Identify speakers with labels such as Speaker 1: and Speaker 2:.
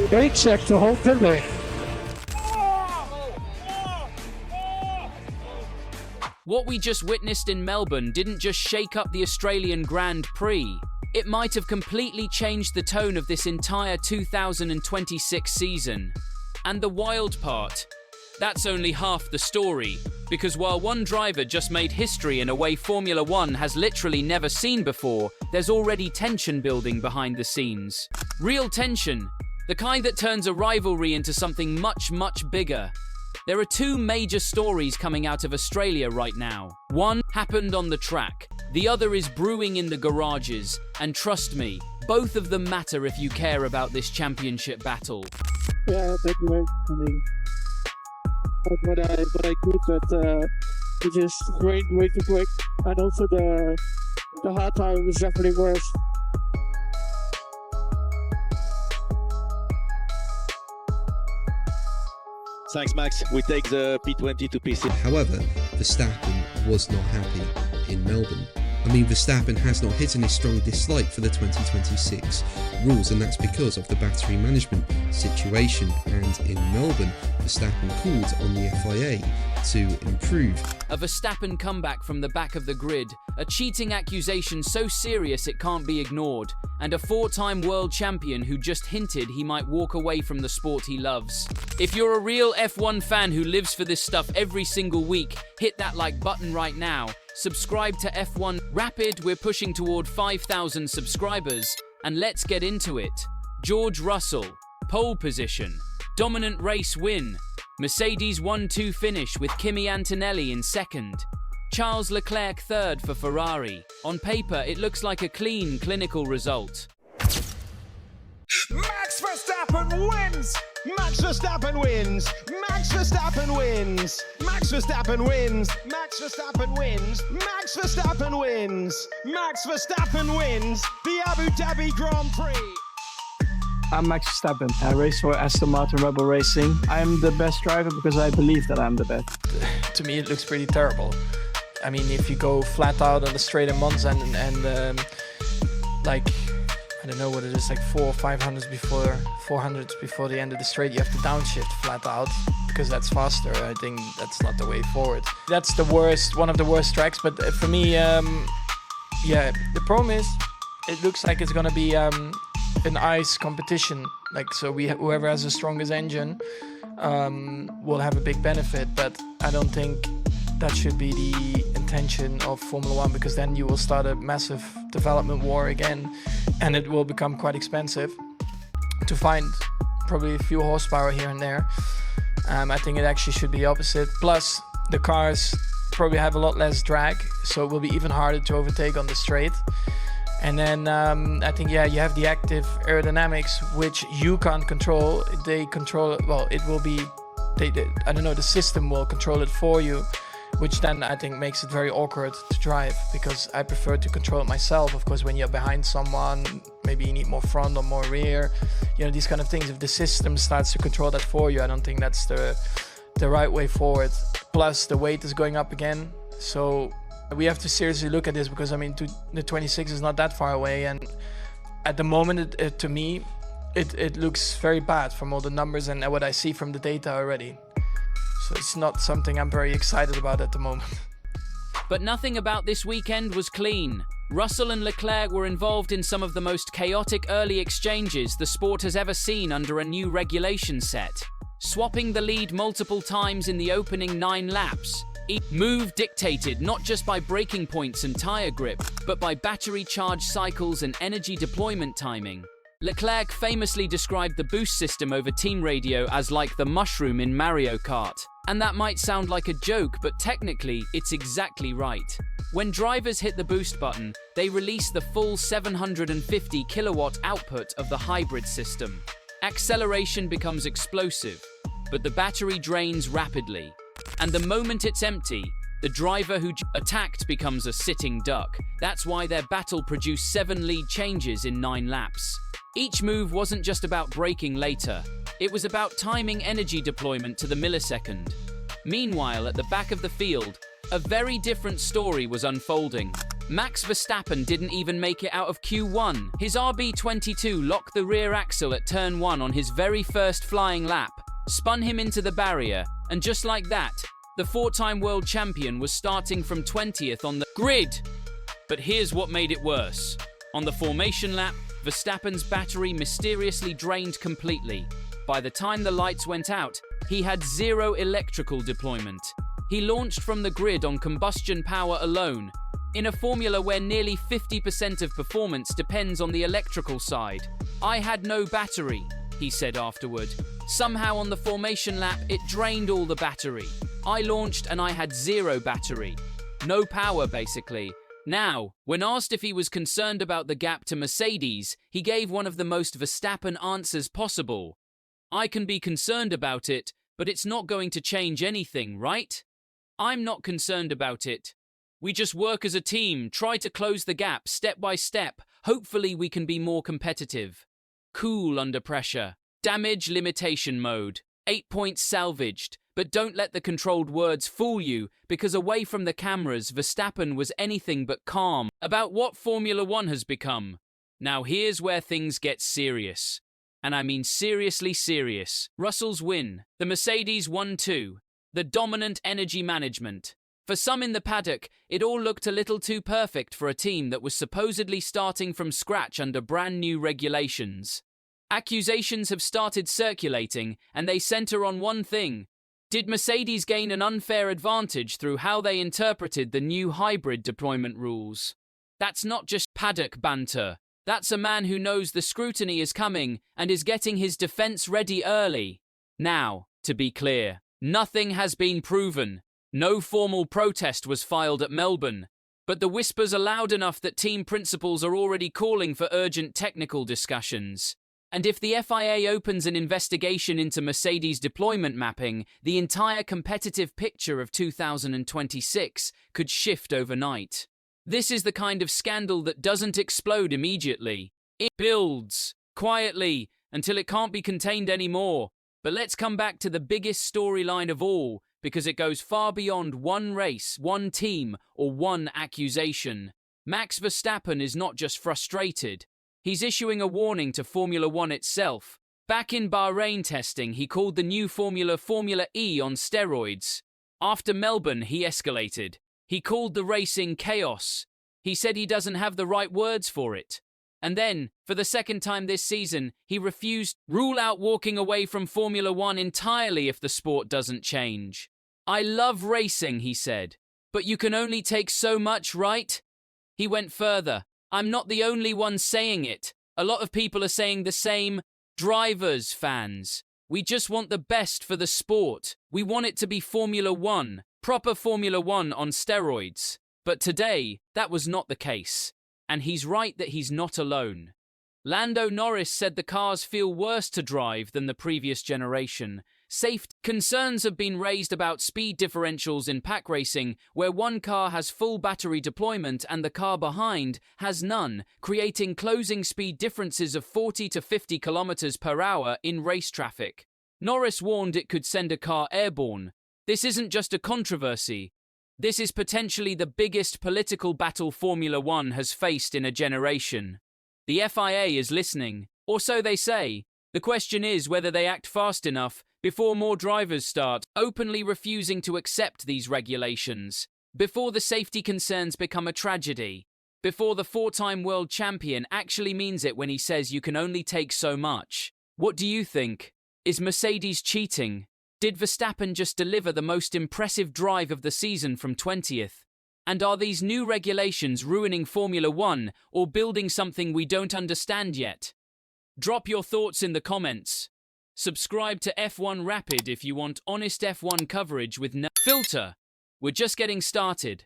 Speaker 1: They checked the whole thing there.
Speaker 2: What we just witnessed in Melbourne didn't just shake up the Australian Grand Prix. It might have completely changed the tone of this entire 2026 season. And the wild part, that's only half the story, because while one driver just made history in a way Formula One has literally never seen before, there's already tension building behind the scenes. Real tension, the kind that turns a rivalry into something much, much bigger. There are two major stories coming out of Australia right now. One happened on the track, the other is brewing in the garages, and trust me, both of them matter if you care about this championship battle.
Speaker 1: Yeah, thank you, man. I mean, what I could, but it just rained way too quick, and also the hard time was definitely worse.
Speaker 3: Thanks, Max. We take the P20 to P6.
Speaker 4: However, Verstappen was not happy in Melbourne. I mean, Verstappen has not hidden his strong dislike for the 2026 rules, and that's because of the battery management situation. And in Melbourne, Verstappen called on the FIA to improve.
Speaker 2: A Verstappen comeback from the back of the grid, a cheating accusation so serious it can't be ignored, and a four-time world champion who just hinted he might walk away from the sport he loves. If you're a real F1 fan who lives for this stuff every single week, hit that like button right now. Subscribe to F1 Rapid, we're pushing toward 5,000 subscribers, and let's get into it. George Russell, pole position, dominant race win, Mercedes 1-2 finish with Kimi Antonelli in second, Charles Leclerc third for Ferrari. On paper, it looks like a clean, clinical result.
Speaker 5: Max Verstappen wins! Max Verstappen wins! Max Verstappen wins! Max Verstappen wins! Max Verstappen wins! Max Verstappen wins! Max Verstappen wins the Abu Dhabi Grand Prix!
Speaker 6: I'm Max Verstappen. I race for Aston Martin Rebel Racing. I'm the best driver because I believe that I'm the best.
Speaker 7: To me, it looks pretty terrible. I mean, if you go flat out on the straight in Monza and like, I don't know what it is, like 400 or 500 before 400 before the end of the straight, you have to downshift flat out because that's faster. I think that's not the way forward. That's the worst, one of the worst tracks. But for me, yeah, the problem is, it looks like it's gonna be an ice competition. Like, so whoever has the strongest engine will have a big benefit. But I don't think that should be the intention of Formula One, because then you will start a massive development war again, and it will become quite expensive to find probably a few horsepower here and there. I think it actually should be opposite. Plus, the cars probably have a lot less drag, so it will be even harder to overtake on the straight. And then I think, yeah, you have the active aerodynamics, which you can't control. They control it, well, it will be, I don't know, the system will control it for you, which then I think makes it very awkward to drive, because I prefer to control it myself. Of course, when you're behind someone, maybe you need more front or more rear, you know, these kind of things. If the system starts to control that for you, I don't think that's the right way forward. Plus, the weight is going up again, so we have to seriously look at this, because I mean, the 26 is not that far away, and at the moment, to me, it looks very bad from all the numbers and what I see from the data already. So it's not something I'm very excited about at the moment.
Speaker 2: But nothing about this weekend was clean. Russell and Leclerc were involved in some of the most chaotic early exchanges the sport has ever seen under a new regulation set, swapping the lead multiple times in the opening 9 laps. Each move dictated not just by braking points and tyre grip, but by battery charge cycles and energy deployment timing. Leclerc famously described the boost system over team radio as like the mushroom in Mario Kart. And that might sound like a joke, but technically, it's exactly right. When drivers hit the boost button, they release the full 750 kilowatt output of the hybrid system. Acceleration becomes explosive, but the battery drains rapidly. And the moment it's empty, the driver who attacked becomes a sitting duck. That's why their battle produced 7 lead changes in 9 laps. Each move wasn't just about braking later, it was about timing energy deployment to the millisecond. Meanwhile, at the back of the field, a very different story was unfolding. Max Verstappen didn't even make it out of Q1. His RB22 locked the rear axle at turn 1 on his very first flying lap, spun him into the barrier, and just like that, the four-time world champion was starting from 20th on the grid. But here's what made it worse. On the formation lap, Verstappen's battery mysteriously drained completely. By the time the lights went out, he had zero electrical deployment. He launched from the grid on combustion power alone, in a formula where nearly 50% of performance depends on the electrical side. "I had no battery," he said afterward. "Somehow on the formation lap, it drained all the battery. I launched and I had zero battery. No power, basically." Now, when asked if he was concerned about the gap to Mercedes, he gave one of the most Verstappen answers possible. "I can be concerned about it, but it's not going to change anything, right? I'm not concerned about it. We just work as a team, try to close the gap step by step. Hopefully we can be more competitive." Cool under pressure. Damage limitation mode. 8 points salvaged. But don't let the controlled words fool you, because away from the cameras, Verstappen was anything but calm about what Formula One has become. Now here's where things get serious. And I mean seriously serious. Russell's win. The Mercedes 1-2. The dominant energy management. For some in the paddock, it all looked a little too perfect for a team that was supposedly starting from scratch under brand new regulations. Accusations have started circulating, and they center on one thing. Did Mercedes gain an unfair advantage through how they interpreted the new hybrid deployment rules? That's not just paddock banter. That's a man who knows the scrutiny is coming and is getting his defense ready early. Now, to be clear, nothing has been proven. No formal protest was filed at Melbourne, but the whispers are loud enough that team principals are already calling for urgent technical discussions. And if the FIA opens an investigation into Mercedes deployment mapping, the entire competitive picture of 2026 could shift overnight. This is the kind of scandal that doesn't explode immediately. It builds, quietly, until it can't be contained anymore. But let's come back to the biggest storyline of all, because it goes far beyond one race, one team, or one accusation. Max Verstappen is not just frustrated. He's issuing a warning to Formula One itself. Back in Bahrain testing, he called the new Formula E on steroids. After Melbourne, he escalated. He called the racing chaos. He said he doesn't have the right words for it. And then, for the second time this season, he refused to rule out walking away from Formula One entirely if the sport doesn't change. "I love racing," he said, "but you can only take so much, right?" He went further. "I'm not the only one saying it. A lot of people are saying the same. Drivers, fans. We just want the best for the sport. We want it to be Formula One, proper Formula One on steroids." But today, that was not the case. And he's right that he's not alone. Lando Norris said the cars feel worse to drive than the previous generation. Safety concerns have been raised about speed differentials in pack racing, where one car has full battery deployment and the car behind has none, creating closing speed differences of 40 to 50 kilometers per hour in race traffic. Norris warned it could send a car airborne. This isn't just a controversy. This is potentially the biggest political battle Formula One has faced in a generation. The FIA is listening, or so they say. The question is whether they act fast enough before more drivers start openly refusing to accept these regulations, before the safety concerns become a tragedy, before the four-time world champion actually means it when he says you can only take so much. What do you think? Is Mercedes cheating? Did Verstappen just deliver the most impressive drive of the season from 20th? And are these new regulations ruining Formula One or building something we don't understand yet? Drop your thoughts in the comments. Subscribe to F1 Rapid if you want honest F1 coverage with no filter. We're just getting started.